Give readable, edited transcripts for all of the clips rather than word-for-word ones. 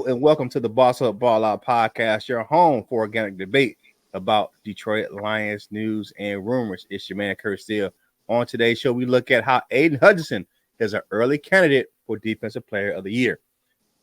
Hello and welcome to the Boss Up Ball Out podcast, your home for organic debate about Detroit Lions news and rumors. It's your man, Kurt Steele. On today's show, we look at how Aidan Hutchinson is an early candidate for Defensive Player of the Year.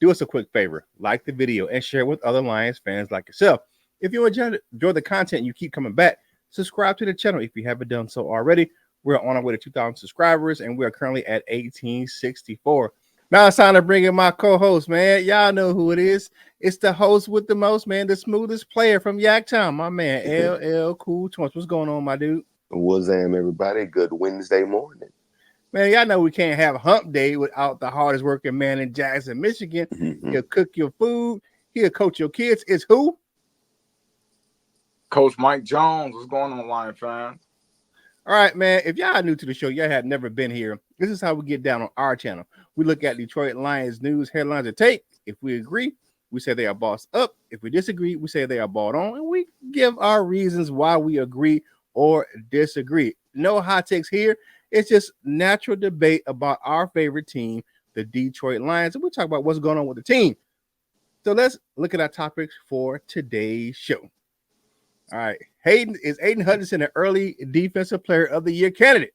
Do us a quick favor, like the video and share it with other Lions fans like yourself. If you enjoy the content, you keep coming back, subscribe to the channel if you haven't done so already. We're on our way to 2,000 subscribers, and we are currently at 1864. Now it's time to bring in my co-host, man. Y'all know who it is. It's the host with the most, man, the smoothest player from Yaktown, my man, LL Cool Twins. What's going on, my dude? What's up, everybody? Good Wednesday morning. Man, y'all know we can't have hump day without the hardest working man in Jackson, Michigan. He'll cook your food. He'll coach your kids. It's who? Coach Mike Jones. What's going on, Lion fans? All right, man. If y'all are new to the show, y'all had never been here. This is how we get down on our channel. We look at Detroit Lions news, headlines, and tape. If we agree, we say they are bossed up. If we disagree, we say they are bought on. And we give our reasons why we agree or disagree. No hot takes here. It's just natural debate about our favorite team, the Detroit Lions. And we talk about what's going on with the team. So let's look at our topics for today's show. All right. Aidan Hutchinson an early Defensive Player of the Year candidate?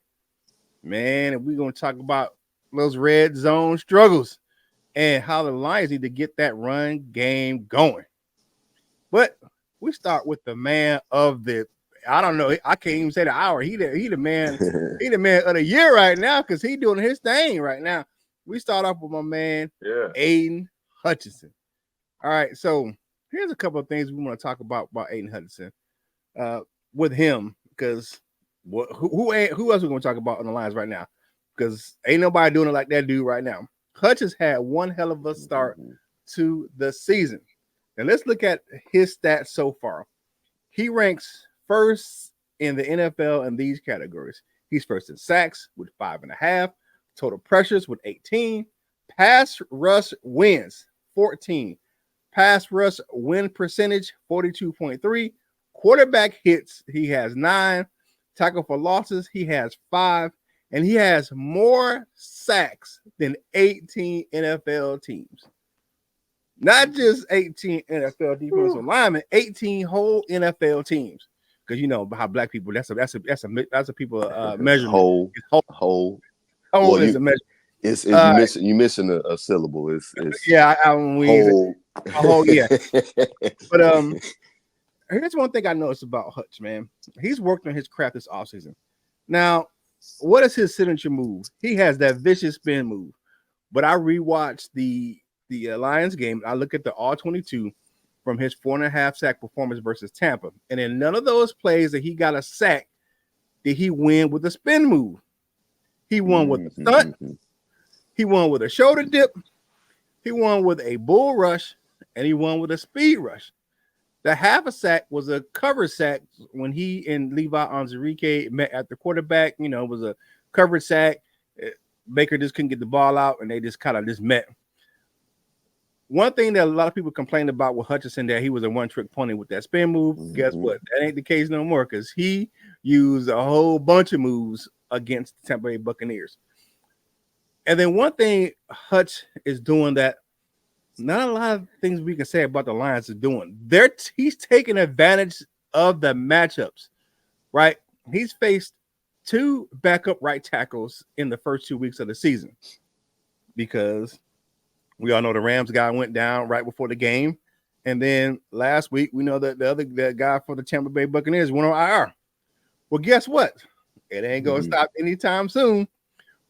Man, and we're going to talk about those red zone struggles and how the Lions need to get that run game going. But we start with the man of the, I don't know, I can't even say the hour. He the man, he the man of the year right now because he's doing his thing right now. We start off with my man, Aidan Hutchinson. All right, so here's a couple of things we want to talk about Aidan Hutchinson with him, because who else are we going to talk about on the Lions right now? Because ain't nobody doing it like that dude right now. Hutch had one hell of a start to the season. And let's look at his stats so far. He ranks first in the NFL in these categories. He's first in sacks with 5.5, total pressures with 18, pass rush wins 14, pass rush win percentage 42.3, quarterback hits he has 9, tackle for losses he has 5. And he has more sacks than 18 NFL teams. Not just 18 NFL defensive linemen, 18 whole NFL teams. Because you know how black people, that's a people measurement. Whole is a measure. It's you missing a syllable. It's yeah, whole. Yeah. But here's one thing I noticed about Hutch, man. He's worked on his craft this offseason. Now, what is his signature move? He has that vicious spin move. But I rewatched the Lions game. I look at the all-22 from his 4.5 sack performance versus Tampa. And in none of those plays that he got a sack did he win with a spin move. He won with a stunt. He won with a shoulder dip. He won with a bull rush. And he won with a speed rush. The half a sack was a cover sack when he and Levi Onwuzurike met at the quarterback. You know, it was a covered sack. Baker just couldn't get the ball out, and they just kind of met. One thing that a lot of people complained about with Hutchinson, that he was a one-trick pony with that spin move. Guess what? That ain't the case no more, because he used a whole bunch of moves against the Tampa Bay Buccaneers. And then one thing Hutch is doing that not a lot of things we can say about the Lions is doing. He's taking advantage of the matchups, right? He's faced 2 backup right tackles in the first 2 weeks of the season because we all know the Rams guy went down right before the game. And then last week, we know that the guy for the Tampa Bay Buccaneers went on IR. Well, guess what? It ain't going to stop anytime soon.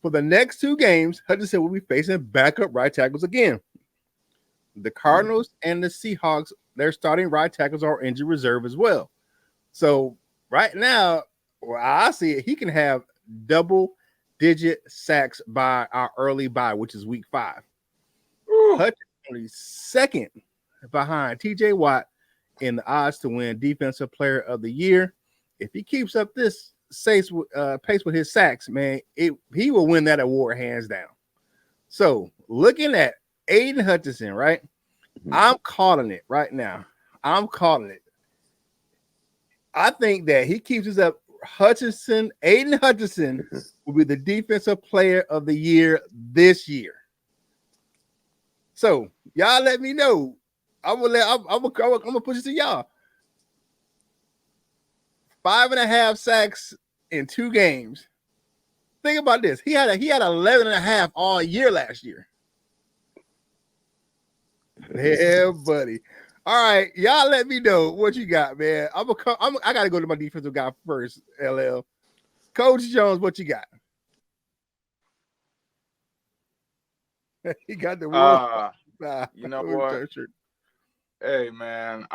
For the next 2 games, Hutchinson will be facing backup right tackles again. The Cardinals and the Seahawks, their starting right tackles are injured reserve as well. So right now, where I see it, he can have double-digit sacks by our early bye, which is week 5. Hutch is only second behind T.J. Watt in the odds to win Defensive Player of the Year. If he keeps up this pace with his sacks, man, he will win that award hands down. So looking at Aidan Hutchinson, right? I'm calling it right now. I'm calling it. I think that he keeps us up. Aidan Hutchinson will be the Defensive Player of the Year this year. So y'all let me know. I'm gonna push it to y'all. 5.5 sacks in 2 games. Think about this. He had 11.5 all year last year. Yeah, buddy. All right, y'all let me know what you got, man. I gotta go to my defensive guy first, LL. Coach Jones, what you got? He got the world. You know what? Hey man,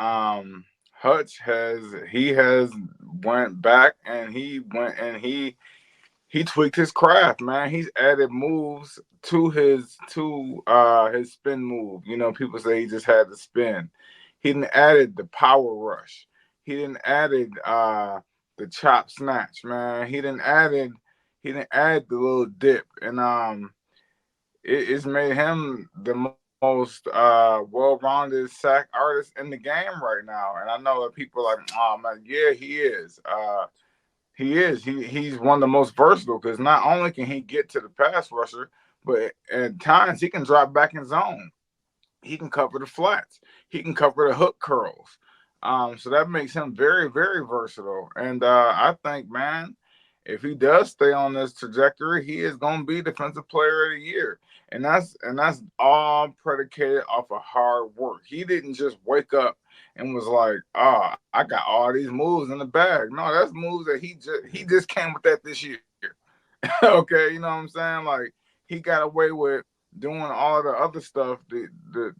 Hutch has went back and he tweaked his craft, man. He's added moves to his spin move. You know, people say he just had the spin. He didn't added the power rush. He didn't added the chop snatch, man. He didn't add the little dip, and it's made him the most well-rounded sack artist in the game right now. And I know that people are like, oh man, yeah, he is. He's one of the most versatile because not only can he get to the pass rusher, but at times he can drop back in zone. He can cover the flats. He can cover the hook curls. So that makes him very, very versatile. And I think, man, if he does stay on this trajectory, he is going to be Defensive Player of the Year. And that's all predicated off of hard work. He didn't just wake up and was like, "Oh, I got all these moves in the bag." No, that's moves that he just came with that this year. Okay, you know what I'm saying? Like he got away with doing all of the other stuff the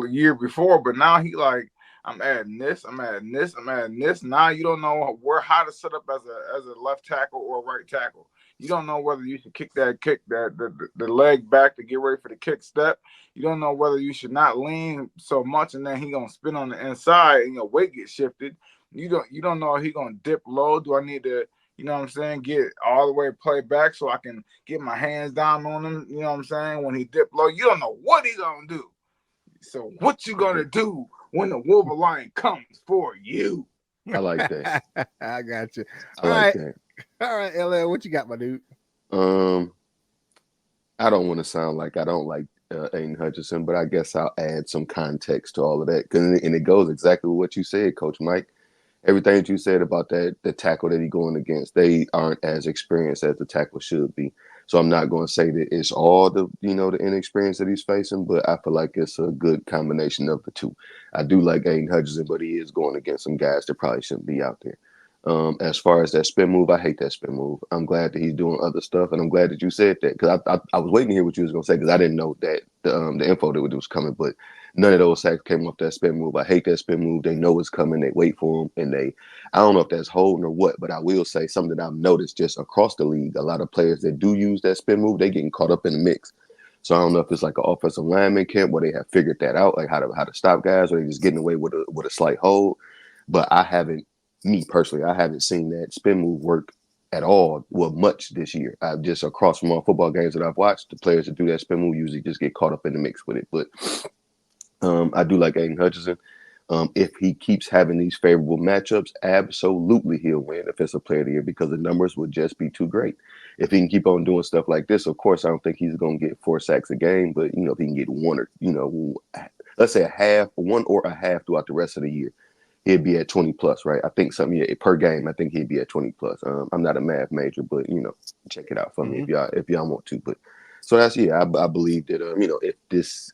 year before, but now he like, I'm adding this, I'm adding this, I'm adding this. Now you don't know how to set up as a left tackle or a right tackle. You don't know whether you should kick the leg back to get ready for the kick step. You don't know whether you should not lean so much and then he gonna spin on the inside and your weight gets shifted. You don't know if he gonna dip low. Do I need to, you know what I'm saying, get all the way play back so I can get my hands down on him? You know what I'm saying? When he dip low, you don't know what he gonna do. So what you gonna do when the Wolverine comes for you? I like that. I got you. I like that. All right, LL, what you got, my dude? I don't want to sound like I don't like Aidan Hutchinson, but I guess I'll add some context to all of that. And it goes exactly with what you said, Coach Mike. Everything that you said about the tackle that he's going against, they aren't as experienced as the tackle should be. So I'm not going to say that it's all the inexperience that he's facing, but I feel like it's a good combination of the two. I do like Aidan Hutchinson, but he is going against some guys that probably shouldn't be out there. As far as that spin move, I hate that spin move. I'm glad that he's doing other stuff, and I'm glad that you said that because I was waiting to hear what you was going to say because I didn't know that the info that was coming, but none of those sacks came off that spin move. I hate that spin move. They know it's coming. They wait for him, and I don't know if that's holding or what, but I will say something that I've noticed just across the league. A lot of players that do use that spin move, they getting caught up in the mix. So I don't know if it's like an offensive lineman camp where they have figured that out, like how to stop guys, or they just getting away with a slight hold. But me personally, I haven't seen that spin move work at all, well, much this year. I've just across from all football games that I've watched, the players that do that spin move usually just get caught up in the mix with it. But I do like Aidan Hutchinson. If he keeps having these favorable matchups, absolutely he'll win Defensive Player of the Year because the numbers would just be too great. If he can keep on doing stuff like this, of course, I don't think he's going to get 4 sacks a game, but if he can get one or, let's say one or a half throughout the rest of the year, he'd be at 20 plus, right? I think per game, I think he'd be at 20 plus. I'm not a math major, but check it out for me if y'all want to. But so that's I believe that if this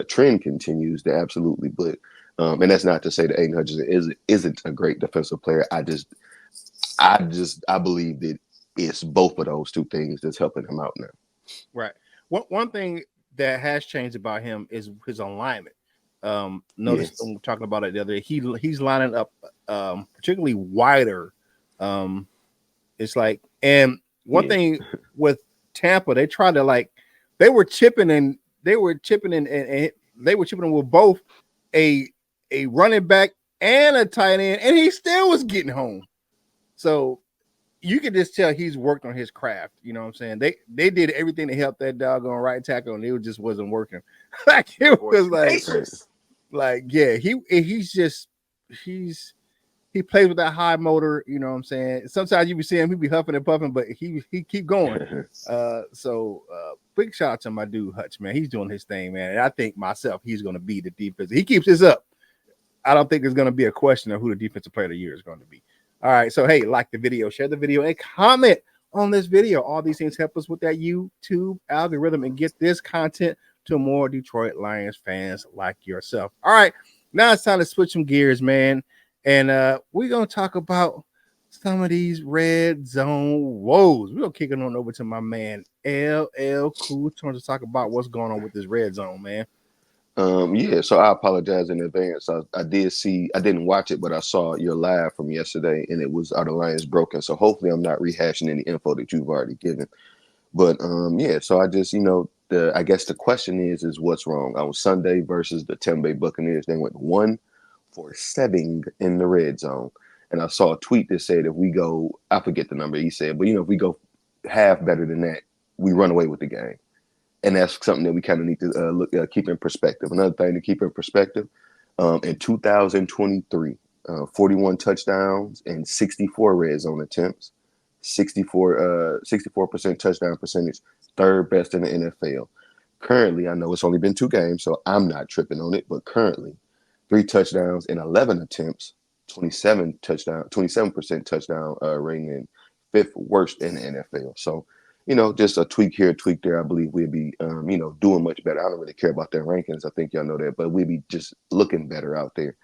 trend continues, then absolutely. But and that's not to say that Aidan Hutchinson isn't a great defensive player. I believe that it's both of those two things that's helping him out now. Right. One thing that has changed about him is his alignment. Notice when we're talking about it the other day, he's lining up particularly wider. It's like, and one thing with Tampa, they tried to they were chipping in with both a running back and a tight end, and he still was getting home. So you can just tell he's worked on his craft. You know what I'm saying? They did everything to help that doggone right tackle, and it just wasn't working. It was he's he plays with that high motor. You know what I'm saying? Sometimes you be seeing him, he be huffing and puffing, but he keep going. Big shout out to my dude Hutch, man. He's doing his thing, man. And I think myself, he's going to be the defense. He keeps this up. I don't think there's going to be a question of who the defensive player of the year is going to be. All right. So, hey, like the video, share the video, and comment on this video. All these things help us with that YouTube algorithm and get this content to more Detroit Lions fans like yourself. All right. Now it's time to switch some gears, man. And we're going to talk about some of these red zone woes. We're going to kick it on over to my man, LL Cool Tones, to talk about what's going on with this red zone, man. Yeah, so I apologize in advance. I didn't watch it, but I saw your live from yesterday, and it was, are the Lions broken? So hopefully I'm not rehashing any info that you've already given. But yeah, so I just, I guess the question is what's wrong? On Sunday versus the Tampa Bay Buccaneers, they went 1 for 7 in the red zone. And I saw a tweet that said if we go, I forget the number he said, but if we go half better than that, we run away with the game. And that's something that we kind of need to keep in perspective. Another thing to keep in perspective, in 2023, 41 touchdowns and 64 red zone attempts, 64% touchdown percentage, third best in the NFL. Currently, I know it's only been 2 games, so I'm not tripping on it, but currently, 3 touchdowns and 11 attempts, 27% touchdown rating, and 5th worst in the NFL. So, just a tweak here, tweak there. I believe we'd be, doing much better. I don't really care about their rankings. I think y'all know that, but we'd be just looking better out there.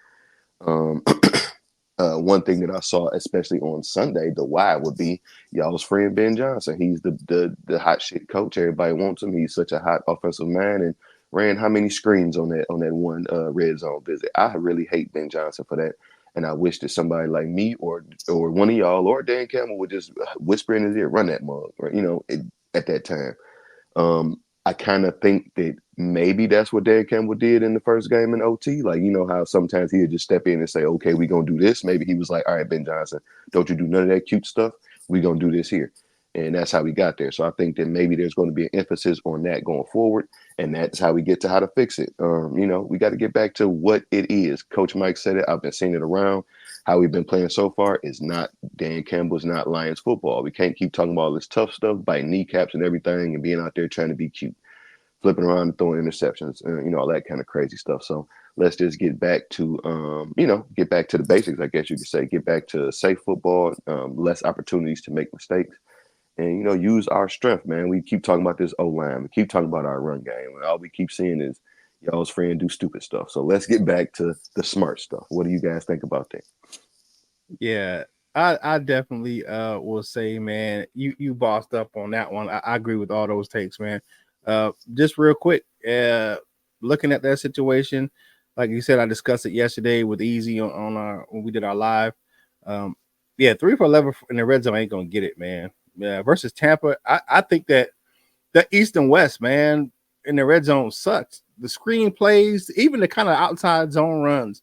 One thing that I saw, especially on Sunday, the why would be y'all's friend Ben Johnson. He's the hot shit coach. Everybody wants him. He's such a hot offensive man, and ran how many screens on that one red zone visit. I really hate Ben Johnson for that. And I wish that somebody like me or one of y'all or Dan Campbell would just whisper in his ear, run that mug, right? At that time. I kind of think that maybe that's what Dan Campbell did in the first game in OT. Like, how sometimes he'd just step in and say, okay, we're going to do this. Maybe he was like, all right, Ben Johnson, don't you do none of that cute stuff. We're going to do this here. And that's how we got there. So I think that maybe there's going to be an emphasis on that going forward. And that's how we get to how to fix it. We got to get back to what it is. Coach Mike said it. I've been seeing it around. How we've been playing so far is not Dan Campbell's, not Lions football. We can't keep talking about all this tough stuff, biting kneecaps and everything, and being out there trying to be cute, flipping around and throwing interceptions, all that kind of crazy stuff. So let's just get back to, get back to the basics, I guess you could say. Get back to safe football, less opportunities to make mistakes. And, use our strength, man. We keep talking about this O-line. We keep talking about our run game. And all we keep seeing is y'all's friend do stupid stuff. So let's get back to the smart stuff. What do you guys think about that? Yeah, I definitely will say, man, you bossed up on that one. I agree with all those takes, man. Just real quick, looking at that situation, like you said, I discussed it yesterday with Easy on our when we did our live. 3 for 11 in the red zone ain't gonna get it, man. Yeah, versus Tampa, I think that the East and West, man, in the red zone sucks. The screen plays, even the kind of outside zone runs.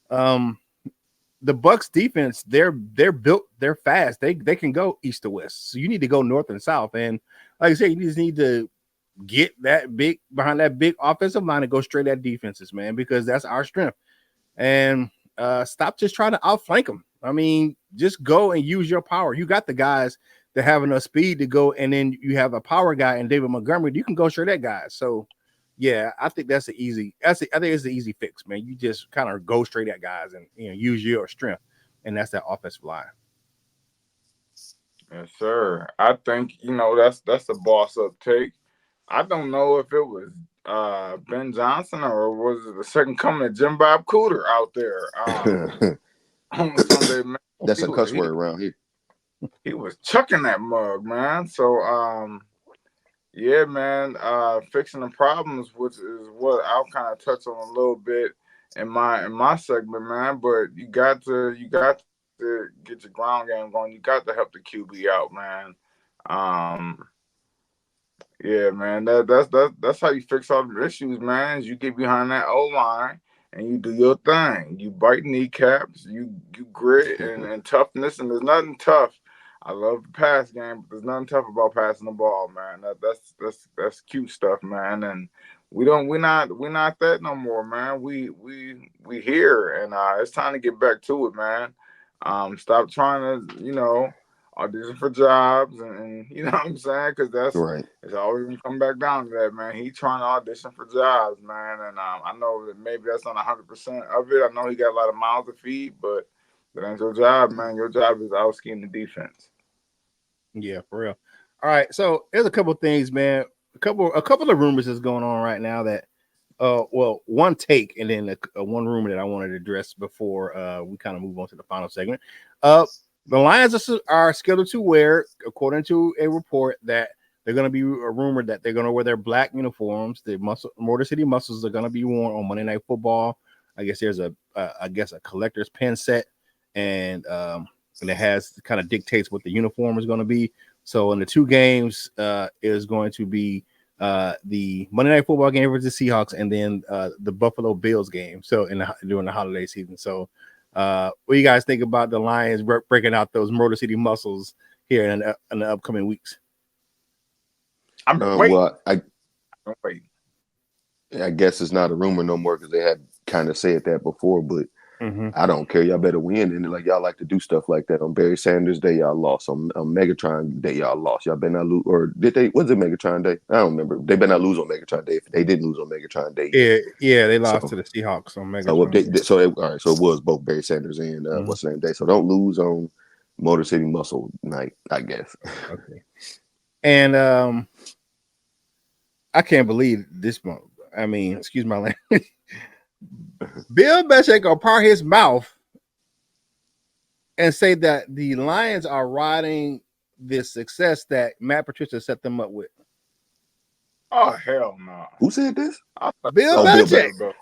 The Bucks defense, they're built, they're fast. They can go east to west. So you need to go north and south. And like I said, you just need to get that big behind that big offensive line and go straight at defenses, man, because that's our strength. And stop just trying to outflank them. I mean, just go and use your power. You got the guys that have enough speed to go, and then you have a power guy and David Montgomery. You can go straight at guys. So yeah, I think I think it's the easy fix, man. You just kind of go straight at guys and use your strength, and that's that offensive line. Yes, sir. I think that's a boss up take. I don't know if it was Ben Johnson or was it the second coming of Jim Bob Cooter out there on Sunday. Man, that's a cuss word around here. He was chucking that mug, man. So yeah, man, fixing the problems, which is what I'll kind of touch on a little bit in my segment, man. But you got to get your ground game going. You got to help the QB out, man. Yeah, man, that's how you fix all the issues, man. Is you get behind that O line and you do your thing. You bite kneecaps, you grit and toughness, and there's nothing tough. I love the pass game, but there's nothing tough about passing the ball, man. That's cute stuff, man. And we're not that no more, man. We here, and it's time to get back to it, man. Stop trying to, audition for jobs and you know what I'm saying? Because Right. it's always gonna come back down to that, man. He trying to audition for jobs, man, and I know that maybe that's not 100% of it. I know he got a lot of mouths to feed, but that ain't your job, man. Your job is out scheme the defense. Yeah, for real. All right, so there's a couple of things, man. A couple of rumors is going on right now that well, one take and then one rumor that I wanted to address before we kind of move on to the final segment. The Lions are scheduled to wear, according to a report, that they're going to be a rumor that they're going to wear their black uniforms. The Motor City Muscles are going to be worn on Monday Night Football. I guess there's a collector's pin set, and it has kind of dictates what the uniform is going to be. So in the two games, is going to be the Monday Night Football game versus the Seahawks, and then the Buffalo Bills game. So during the holiday season. So what do you guys think about the Lions breaking out those Motor City Muscles here in the upcoming weeks? I'm waiting. Well, I'm waiting. I guess it's not a rumor no more because they had kind of said that before, but I don't care. Y'all better win. And like y'all like to do stuff like that. On Barry Sanders Day, y'all lost. On Megatron Day, y'all lost. Y'all better not lose. Or did they? Was it Megatron Day? I don't remember. They better not lose on Megatron Day. If they did lose on Megatron Day, yeah, they lost to the Seahawks on Megatron. All right. So it was both Barry Sanders and what's the name day. So don't lose on Motor City Muscle Night, I guess. Okay. And I can't believe this month. I mean, excuse my language. Bill Belichick will part his mouth and say that the Lions are riding the success that Matt Patricia set them up with. Oh hell no! Who said this? Bill Belichick.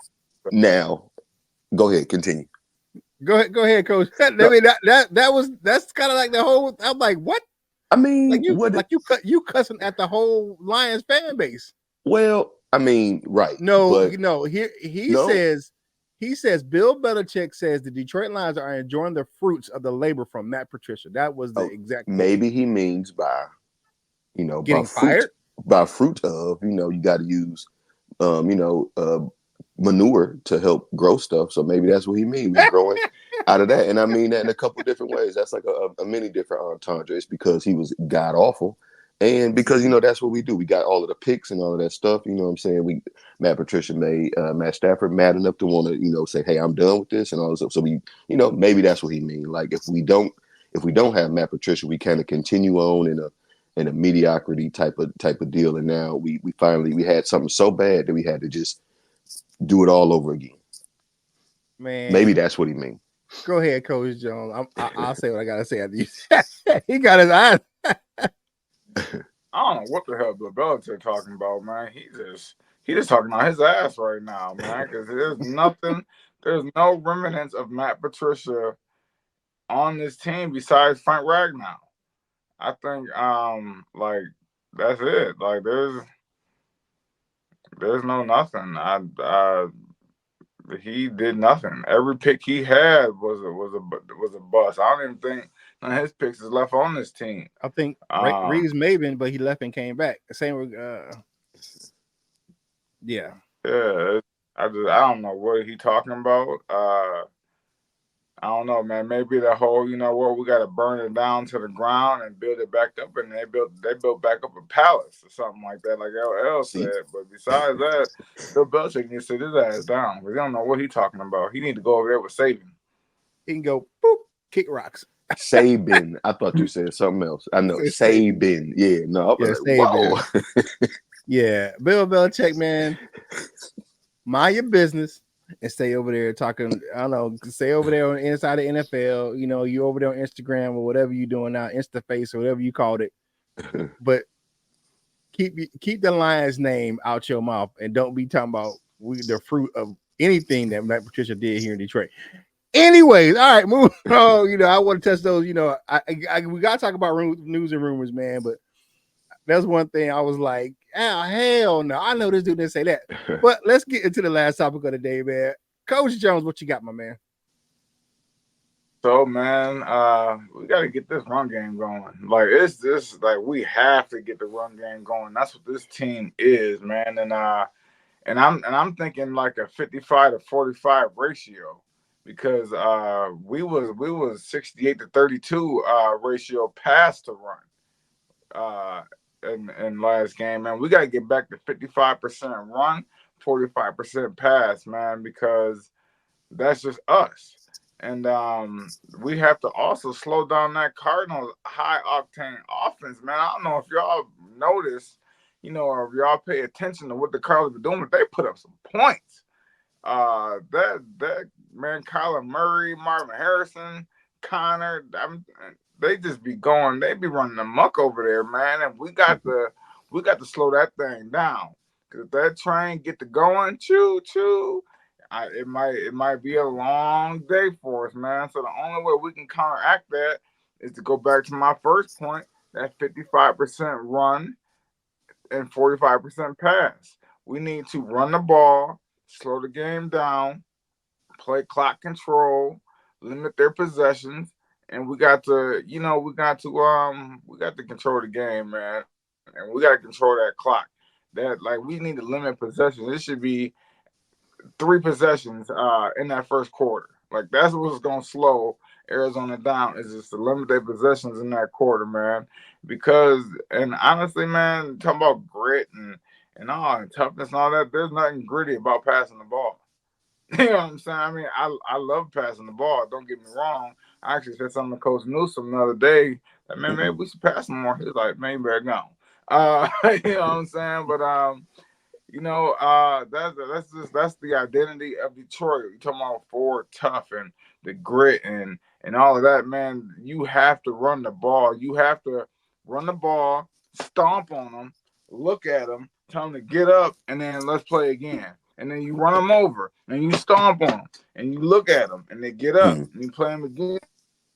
Now, go ahead, continue. Go ahead, Coach. I mean, that's kind of like the whole. I'm like, what? I mean, you cussing at the whole Lions fan base. Well, I mean, right? No. He says Bill Belichick says the Detroit Lions are enjoying the fruits of the labor from Matt Patricia. That was the exact quote. Maybe he means by, getting fired. By fruit of, you got to use, manure to help grow stuff. So maybe that's what he means. We're growing out of that, and I mean that in a couple of different ways. That's like a many different entendre. It's because he was god awful. And because, that's what we do. We got all of the picks and all of that stuff. You know what I'm saying? Matt Patricia made Matt Stafford mad enough to want to, say, hey, I'm done with this and all this stuff. So we, maybe that's what he means. Like if we don't have Matt Patricia, we kind of continue on in a mediocrity type of deal. And now we finally had something so bad that we had to just do it all over again. Man, maybe that's what he means. Go ahead, Coach Jones. I'll say what I gotta say after you. He got his eyes. I don't know what the hell Bill Belichick talking about, man. He just talking about his ass right now, man. Because there's no remnants of Matt Patricia on this team besides Frank Ragnow. I think like that's it. Like there's no nothing. He did nothing. Every pick he had was a bust. I don't even think none of his picks is left on this team. I think Reeves Maven, but he left and came back. Same with yeah. Yeah. I don't know what he talking about. I don't know, man. Maybe the whole, we got to burn it down to the ground and build it back up, and they built back up a palace or something like that, like LL said. But besides that, Bill Belichick needs to sit his ass down because he don't know what he talking about. He need to go over there with Saban. He can go boop, kick rocks. Saban. I thought you said something else. I know Saban. Yeah, no. Saban. Yeah, Bill Belichick, man. Mind your business. And stay over there talking. I don't know. Stay over there on the inside of the NFL. You over there on Instagram or whatever you're doing now, InstaFace or whatever you called it. But keep the Lions name out your mouth and don't be talking about the fruit of anything that Matt Patricia did here in Detroit. Anyways, all right, move on. I want to touch those. We gotta talk about news and rumors, man. But that's one thing I was like, oh, hell no. I know this dude didn't say that. But let's get into the last topic of the day, man. Coach Jones, what you got, my man? So, man, we got to get this run game going. Like, we have to get the run game going. That's what this team is, man. And I'm thinking like a 55 to 45 ratio. because we was 68-32 ratio pass to run in last game, man. We got to get back to 55% run, 45% pass, man, because that's just us. And we have to also slow down that Cardinals high octane offense, man. I don't know if y'all notice, or if y'all pay attention to what the Cardinals are doing, but they put up some points. That man, Kyler Murray, Marvin Harrison, Connor, they just be going, they be running amok over there, man. And we got to slow that thing down. Cause if that train get to going, choo choo, it might be a long day for us, man. So the only way we can counteract that is to go back to my first point, that 55% run and 45% pass. We need to run the ball, slow the game down, play clock control, limit their possessions, and we got to control the game, man, and we got to control that clock. That like we need to limit possessions. It should be 3 possessions in that first quarter. Like that's what's gonna slow Arizona down is just to limit their possessions in that quarter, man. Because and honestly, man, talking about grit and all and toughness and all that, there's nothing gritty about passing the ball. You know what I'm saying? I mean, I love passing the ball. Don't get me wrong. I actually said something to Coach Newsom the other day that man, maybe we should pass him more. He's like, man, you better go. You know what I'm saying? But that's the identity of Detroit. You talking about forward tough and the grit and all of that, man. You have to run the ball. You have to run the ball, stomp on them, look at them, tell them to get up, and then let's play again. And then you run them over, and you stomp on them, and you look at them, and they get up, and you play them again,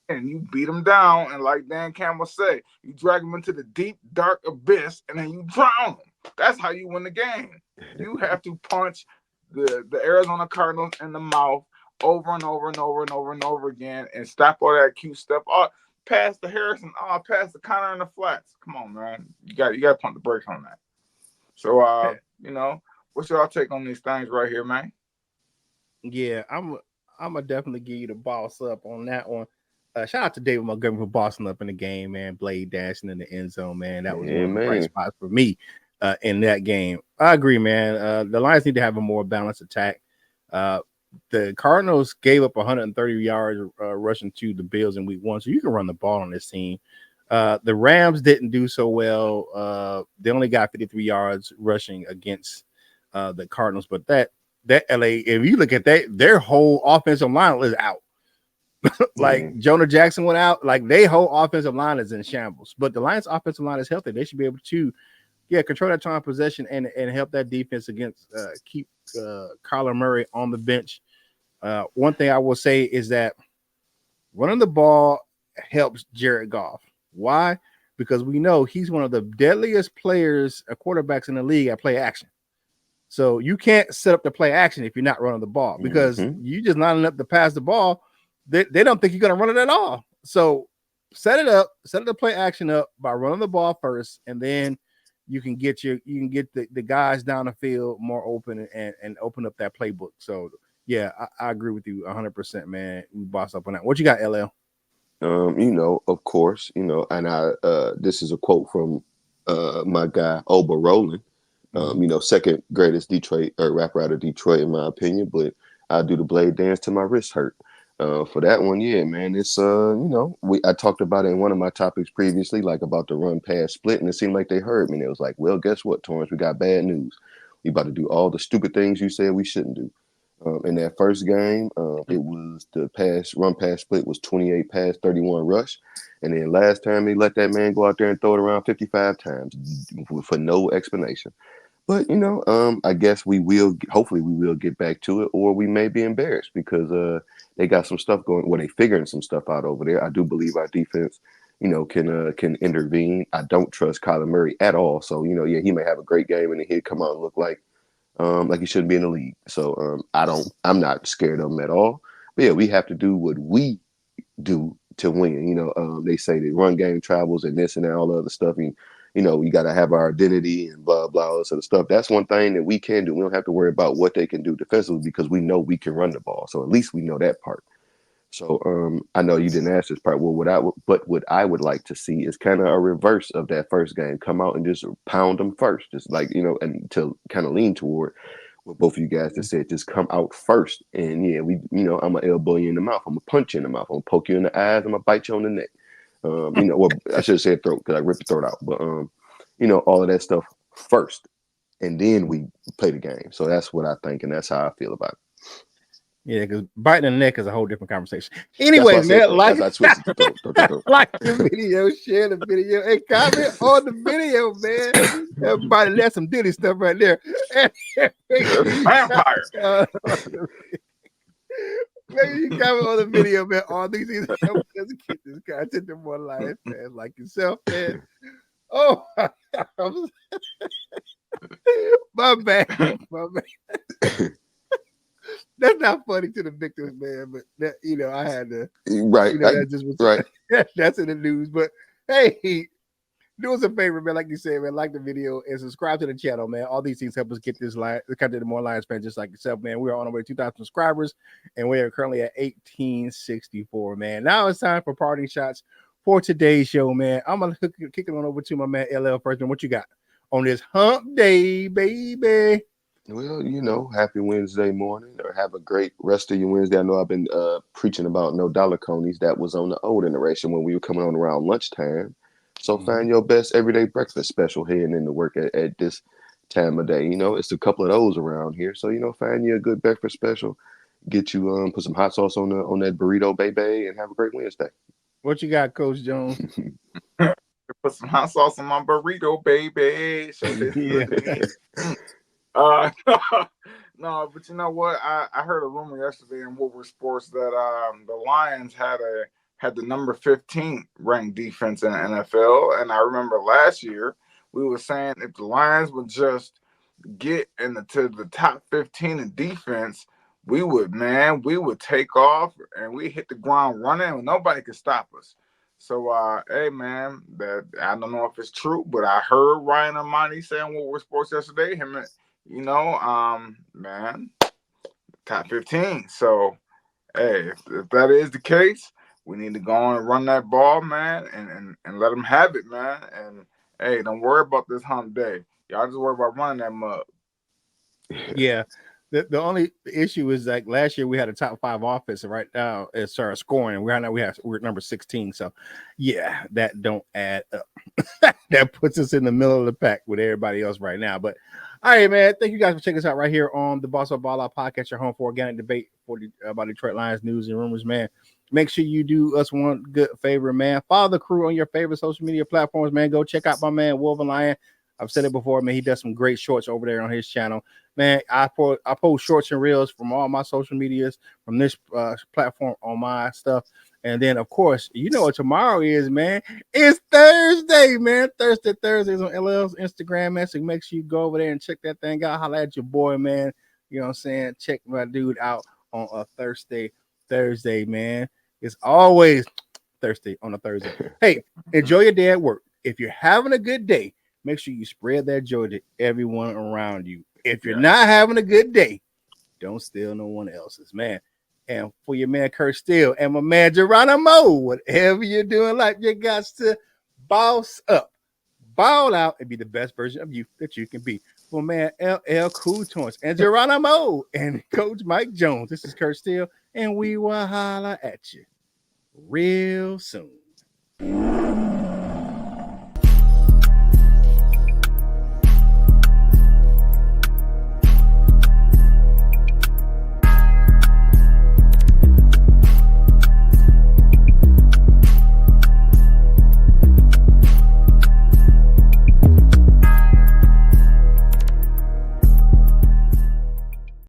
and you beat them down. And like Dan Campbell said, you drag them into the deep, dark abyss, and then you drown them. That's how you win the game. You have to punch the Arizona Cardinals in the mouth over and over and over and over and over again, and stop all that cute stuff. Oh, pass the Harrison. Oh, pass the Connor in the flats. Come on, man. You got to pump the brakes on that. So, what's y'all take on these things right here, man? Yeah, I'm gonna definitely give you the boss up on that one. Shout out to David Montgomery for bossing up in the game, man. Blade dashing in the end zone, man. That was one of the bright spots for me in that game. I agree, man. The Lions need to have a more balanced attack. The Cardinals gave up 130 yards rushing to the Bills in week 1, so you can run the ball on this team. The Rams didn't do so well. They only got 53 yards rushing against the Cardinals, but that LA, if you look at that, their whole offensive line is out. Like Jonah Jackson went out, like their whole offensive line is in shambles. But the Lions' offensive line is healthy. They should be able to, control that time of possession and help that defense against keep Kyler Murray on the bench. One thing I will say is that running the ball helps Jared Goff. Why? Because we know he's one of the deadliest quarterbacks in the league at play action. So you can't set up the play action if you're not running the ball because you just lining up to pass the ball. They don't think you're going to run it at all. So set the play action up by running the ball first, and then you can get the guys down the field more open and open up that playbook. So yeah, I agree with you 100%, man. We boss up on that. What you got, LL? Of course, and this is a quote from my guy Oba Roland. Second greatest Detroit or rapper out of Detroit in my opinion, but I do the blade dance till my wrist hurt. For that one, yeah, man, it's I talked about it in one of my topics previously, like about the run pass split, and it seemed like they heard me. And it was like, well, guess what, Torrance, we got bad news. We about to do all the stupid things you said we shouldn't do. In that first game, it was the run pass split was 28 pass, 31 rush. And then last time they let that man go out there and throw it around 55 times for no explanation. But, I guess hopefully we will get back to it, or we may be embarrassed because they got some stuff going. Well, they figuring some stuff out over there. I do believe our defense, can intervene. I don't trust Kyler Murray at all. So, he may have a great game and then he'll come out and look like he shouldn't be in the league. So I'm not scared of him at all. But yeah, we have to do what we do to win. They say the run game travels and this and that, all the other stuff. And we got to have our identity and blah, blah, all this sort of stuff. That's one thing that we can do. We don't have to worry about what they can do defensively because we know we can run the ball. So at least we know that part. So I know you didn't ask this part. Well, what I would like to see is kind of a reverse of that first game. Come out and just pound them first, just like and to kind of lean toward what both of you guys just said. Just come out first, and yeah, I'm gonna elbow you in the mouth. I'm gonna punch you in the mouth. I'm gonna poke you in the eyes. I'm gonna bite you on the neck. Well, I should have said throat because I ripped the throat out. But all of that stuff first, and then we play the game. So that's what I think, and that's how I feel about it. Yeah, because biting the neck is a whole different conversation. Anyways, man, like the video, share the video, and comment on the video, man. Everybody, that's some Diddy stuff right there. Vampire. Maybe you comment on the video, man. All these help us get this content to more life, man. Like yourself, man. Oh, my bad. That's not funny to the victims, man. But that, I had to. Right. That just was right. That's in the news. But hey, do us a favor, man. Like you said, man, like the video and subscribe to the channel, man. All these things help us get this content to more Lions fans just like yourself, man. We're on our way to 2,000 subscribers, and we are currently at 1864, man. Now it's time for parting shots for today's show, man. I'm gonna kick it on over to my man LL first. Man, what you got on this hump day, baby? Well, happy Wednesday morning, or have a great rest of your Wednesday. I know I've been preaching about no dollar conies. That was on the old iteration when we were coming on around lunchtime. So find your best everyday breakfast special heading into work at this time of day. It's a couple of those around here. So, find you a good breakfast special. Get you put some hot sauce on that burrito, baby, and have a great Wednesday. What you got, Coach Jones? Put some hot sauce on my burrito, baby. No, but you know what? I heard a rumor yesterday in Woodward Sports that the Lions had the number 15 ranked defense in the NFL, and I remember last year we were saying if the Lions would just get to the top 15 in defense, we would take off and we hit the ground running and nobody could stop us. So, hey, man, that I don't know if it's true, but I heard Ryan Armani saying Woodward Sports yesterday. Man, top 15. So, hey, if that is the case, we need to go on and run that ball, man, and let them have it, man. And, hey, don't worry about this hump day. Y'all just worry about running that mug. Yeah. The only issue is like last year we had a top 5 offense, and right now it's our scoring. We're number 16. So, yeah, that don't add up. That puts us in the middle of the pack with everybody else right now. But all right, man. Thank you guys for checking us out right here on the Boss of Ball Out podcast, your home for organic debate about Detroit Lions news and rumors, man. Make sure you do us one good favor, man. Follow the crew on your favorite social media platforms, man. Go check out my man, Wolverine Lion. I've said it before, man. He does some great shorts over there on his channel. Man, I post shorts and reels from all my social medias, from this platform on my stuff. And then, of course, you know what tomorrow is, man. It's Thursday, man. Thursdays on LL's Instagram, man. So make sure you go over there and check that thing out. Holla at your boy, man. You know what I'm saying? Check my dude out on a Thursday, man. It's always Thursday on a Thursday. Hey, enjoy your day at work. If you're having a good day, make sure you spread that joy to everyone around you. If you're not having a good day, don't steal no one else's, man. And for your man Kurt Steele and my man Geronimo, whatever you're doing, like you got to boss up, ball out, and be the best version of you that you can be. For man LL Cool Toys and Geronimo and Coach Mike Jones, this is Kurt Steele, and we will holla at you real soon.